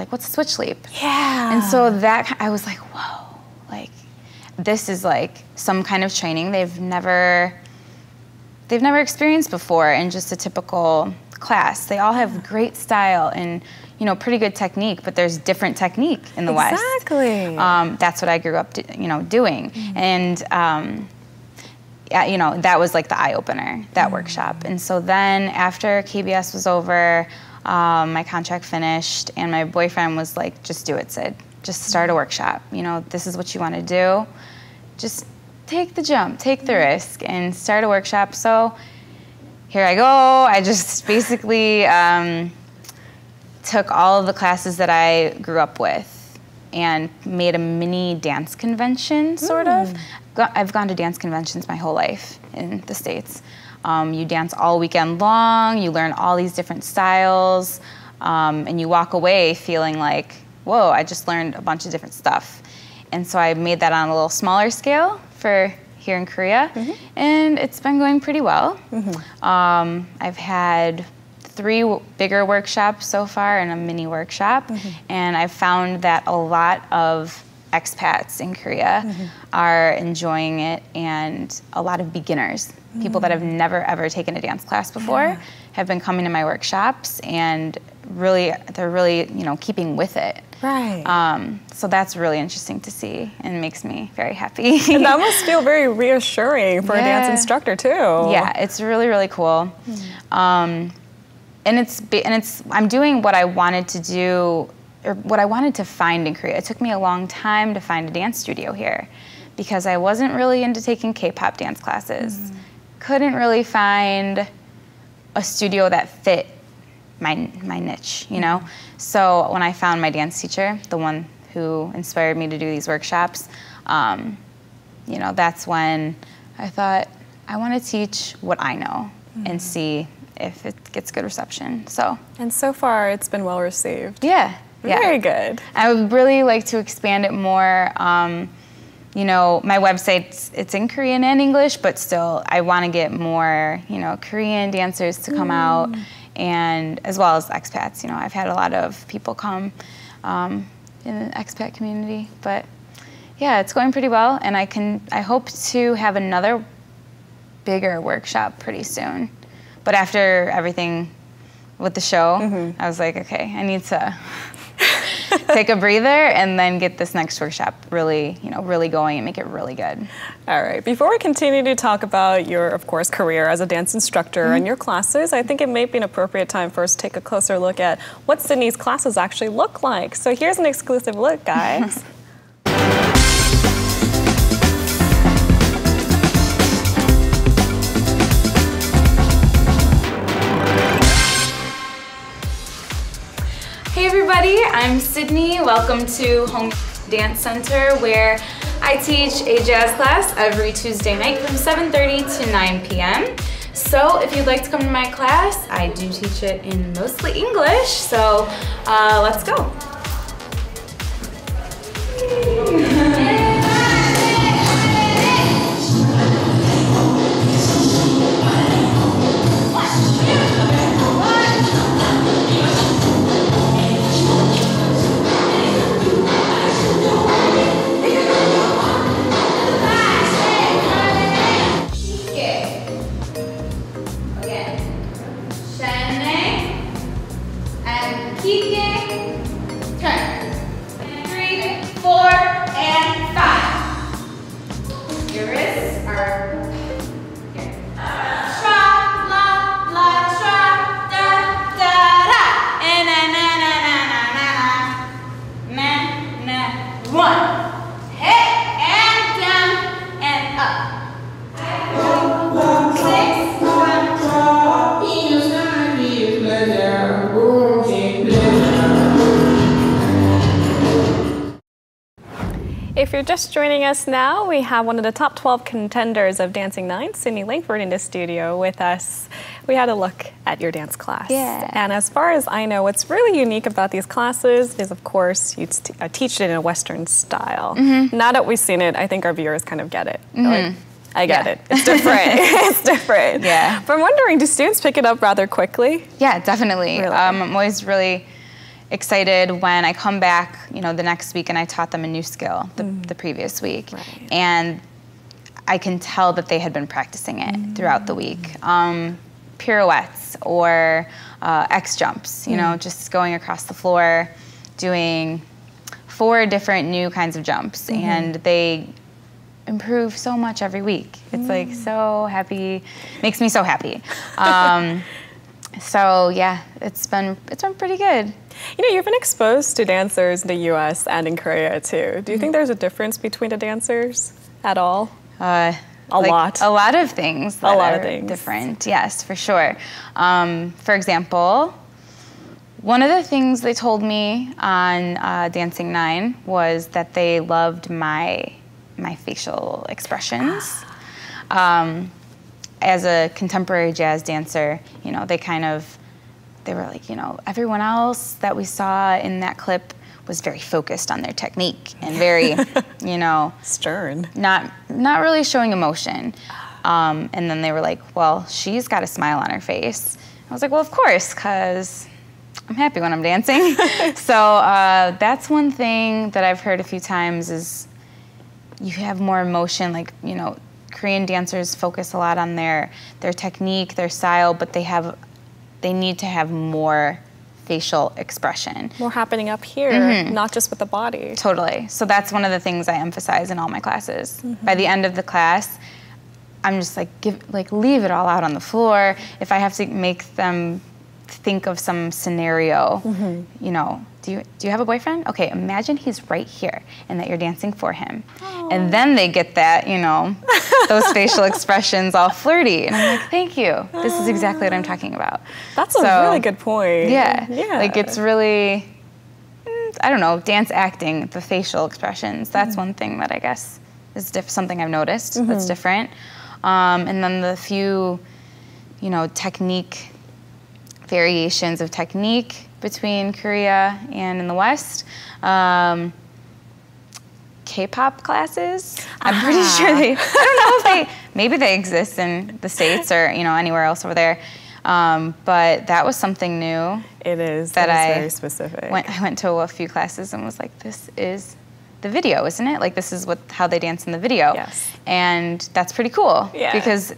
like, what's a switch leap? Yeah. And so that, I was like, whoa, like, this is like some kind of training they've never experienced before in just a typical class. They all have great style and, you know, pretty good technique, but there's different technique in the West. Exactly. That's what I grew up, doing. And, you know, that was like the eye-opener, that workshop. And so then after KBS was over, my contract finished, and my boyfriend was like, just do it, Sid. Just start a workshop. You know, this is what you want to do. Just take the jump, take the risk, and start a workshop. So here I go. I just basically took all of the classes that I grew up with and made a mini dance convention, sort of. I've gone to dance conventions my whole life in the States. You dance all weekend long, you learn all these different styles, and you walk away feeling like, whoa, I just learned a bunch of different stuff. And so I made that on a little smaller scale for here in Korea, and it's been going pretty well. I've had 3 bigger workshops so far and a mini workshop, and I've found that a lot of expats in Korea are enjoying it, and a lot of beginners, people that have never ever taken a dance class before, have been coming to my workshops, and they're really, you know, keeping with it. Right. So that's really interesting to see and makes me very happy. And that must feel very reassuring for a dance instructor too. Yeah, it's really, really cool. And I'm doing what I wanted to do, or what I wanted to find in Korea. It took me a long time to find a dance studio here because I wasn't really into taking K-pop dance classes. Couldn't really find a studio that fit my niche, you know? So when I found my dance teacher, the one who inspired me to do these workshops, you know, that's when I thought, I want to teach what I know and see if it gets good reception. And so far, it's been well received. Yeah. Very good. I would really like to expand it more. You know, my website, it's in Korean and English, but still, I want to get more, you know, Korean dancers to come out, and as well as expats. You know, I've had a lot of people come in the expat community, but yeah, it's going pretty well, and I hope to have another bigger workshop pretty soon. But after everything with the show, I was like, okay, I need to take a breather and then get this next workshop really, you know, really going and make it really good. All right, before we continue to talk about your, of course, career as a dance instructor and your classes, I think it may be an appropriate time for us to take a closer look at what Sydney's classes actually look like. So here's an exclusive look, guys. Hey everybody, I'm Sydney. Welcome to Home Dance Center, where I teach a jazz class every Tuesday night from 7:30 to 9 p.m. So if you'd like to come to my class, I do teach it in mostly English, so let's go. If you're just joining us now, we have one of the top 12 contenders of Dancing 9, Sydney Langford, in the studio with us. We had a look at your dance class. Yeah. And as far as I know, what's really unique about these classes is, of course, you teach it in a Western style. Now that we've seen it, I think our viewers kind of get it. Like, I get it. It's different. It's different. Yeah. But I'm wondering, do students pick it up rather quickly? Yeah, definitely. Really? I'm always really excited when I come back, you know, the next week and I taught them a new skill the previous week. Right. And I can tell that they had been practicing it throughout the week. Pirouettes or X jumps, you know, just going across the floor, doing 4 different new kinds of jumps, and they improve so much every week. It's like so happy, makes me so happy. So yeah, it's been pretty good. You know, you've been exposed to dancers in the U.S. and in Korea too. Do you think there's a difference between the dancers at all? A lot. A lot of things that are different, yes, for sure. For example, one of the things they told me on Dancing 9 was that they loved my facial expressions. As a contemporary jazz dancer, you know, they were like, you know, everyone else that we saw in that clip was very focused on their technique and very, you know, stern, not really showing emotion. And then they were like, well, she's got a smile on her face. I was like, well, of course, because I'm happy when I'm dancing. So that's one thing that I've heard a few times is you have more emotion. Like, you know, Korean dancers focus a lot on their technique, their style, but they need to have more facial expression. More happening up here, not just with the body. Totally. So that's one of the things I emphasize in all my classes. By the end of the class, I'm just like, leave it all out on the floor. If I have to make them think of some scenario, you know, do you have a boyfriend? Okay, imagine he's right here and that you're dancing for him. Aww. And then they get that, you know, those facial expressions all flirty. And I'm like, thank you. This is exactly what I'm talking about. That's a really good point. Yeah. Like it's really, I don't know, dance acting, the facial expressions. That's one thing that I guess is something I've noticed that's different. And then the few, you know, variations of technique between Korea and in the West. K-pop classes. I'm pretty sure I don't know if maybe they exist in the States or, you know, anywhere else over there. But that was something new. It is. That is very specific. I went to a few classes and was like, this is the video, isn't it? Like, this is how they dance in the video. Yes. And that's pretty cool. Yeah. Because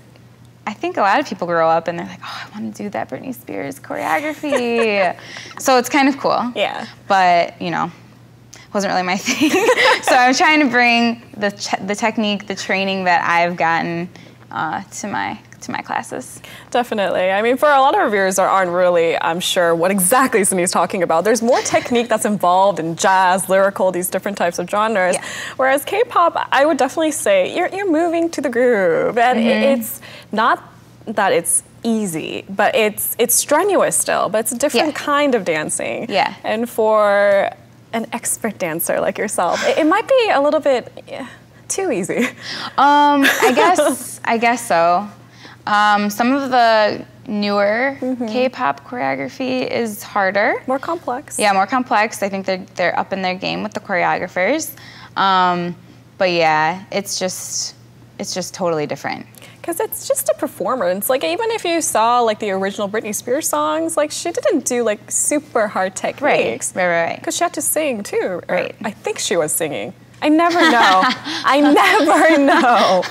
I think a lot of people grow up and they're like, oh, I want to do that Britney Spears choreography. So it's kind of cool. Yeah. But, you know, wasn't really my thing. So I'm trying to bring the technique, the training that I've gotten to my classes. Definitely. I mean, for a lot of reviewers that aren't really, I'm sure, what exactly Sydney's talking about. There's more technique that's involved in jazz, lyrical, these different types of genres. Yeah. Whereas K-pop, I would definitely say you're moving to the groove, and it's not that it's easy, but it's strenuous still, but it's a different kind of dancing. Yeah. And for an expert dancer like yourself, it might be a little bit too easy. I guess so. Some of the newer K-pop choreography is harder. More complex. Yeah, more complex. I think they're up in their game with the choreographers. But yeah, it's just totally different. Because it's just a performance. Like, even if you saw like the original Britney Spears songs, like she didn't do like super hard techniques. Right. Because she had to sing too. Right. I think she was singing. I never know. I never know.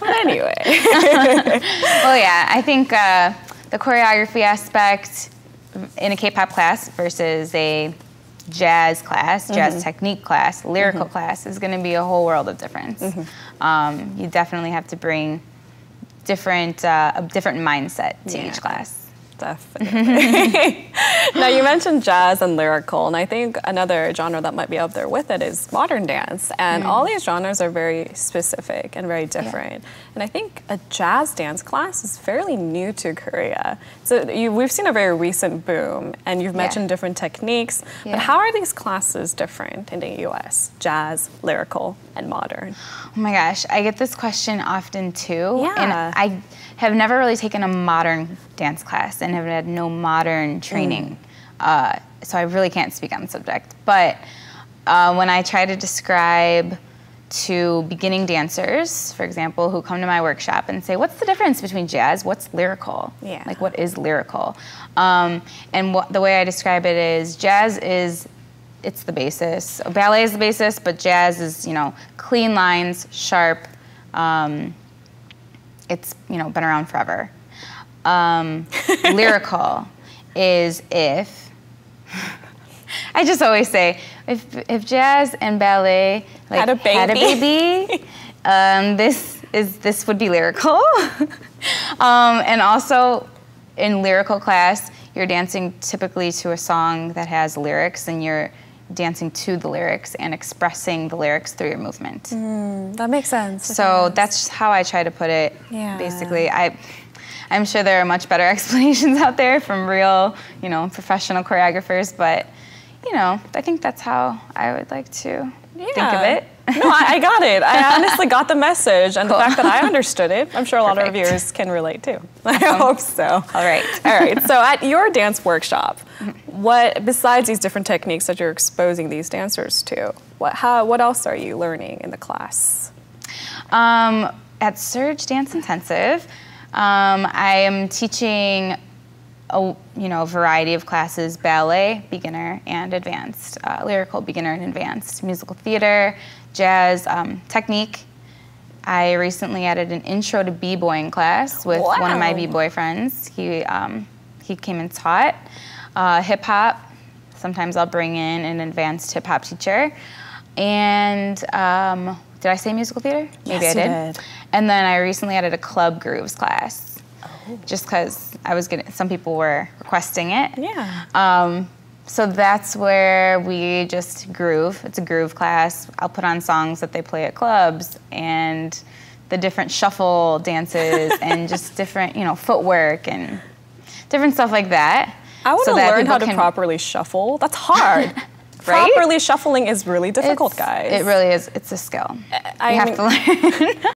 But anyway. Well, yeah, I think the choreography aspect in a K-pop class versus a jazz class, jazz technique class, lyrical class is going to be a whole world of difference. You definitely have to bring a different mindset to each class. Definitely. Now, you mentioned jazz and lyrical, and I think another genre that might be up there with it is modern dance. And all these genres are very specific and very different. And I think a jazz dance class is fairly new to Korea. So we've seen a very recent boom, and you've mentioned different techniques. But how are these classes different in the U.S.? Jazz, lyrical, and modern. Oh my gosh, I get this question often too. Yeah. And I have never really taken a modern dance class and have had no modern training. So I really can't speak on the subject. But when I try to describe to beginning dancers, for example, who come to my workshop and say, what's the difference between jazz? What's lyrical? Yeah. Like, what is lyrical? And the way I describe it is jazz is, it's the basis. Ballet is the basis, but jazz is, you know, clean lines, sharp. It's, you know, been around forever. Lyrical is if, I just always say, if jazz and ballet like had a baby, this would be lyrical. And also in lyrical class, you're dancing typically to a song that has lyrics, and you're dancing to the lyrics and expressing the lyrics through your movement. That makes sense. So that's how I try to put it. Yeah. Basically, I'm sure there are much better explanations out there from real, you know, professional choreographers, but, you know, I think that's how I would like to think of it. No, I got it. I honestly got the message, and the fact that I understood it, I'm sure a lot of viewers can relate too. I hope so. All right. All right. So at your dance workshop, what, besides these different techniques that you're exposing these dancers to, what else are you learning in the class? At Surge Dance Intensive, I am teaching a variety of classes: ballet, beginner and advanced, lyrical, beginner and advanced, musical theater, jazz, technique. I recently added an intro to b-boying class with one of my b-boy friends. He came and taught hip hop. Sometimes I'll bring in an advanced hip hop teacher. And did I say musical theater? Maybe yes, I did. And then I recently added a club grooves class. Just because some people were requesting it. Yeah. So that's where we just groove. It's a groove class. I'll put on songs that they play at clubs, and the different shuffle dances and just different, you know, footwork and different stuff like that. I want to learn how to properly shuffle. That's hard. Right? Properly shuffling is really difficult, guys. It really is. It's a skill. You have to learn.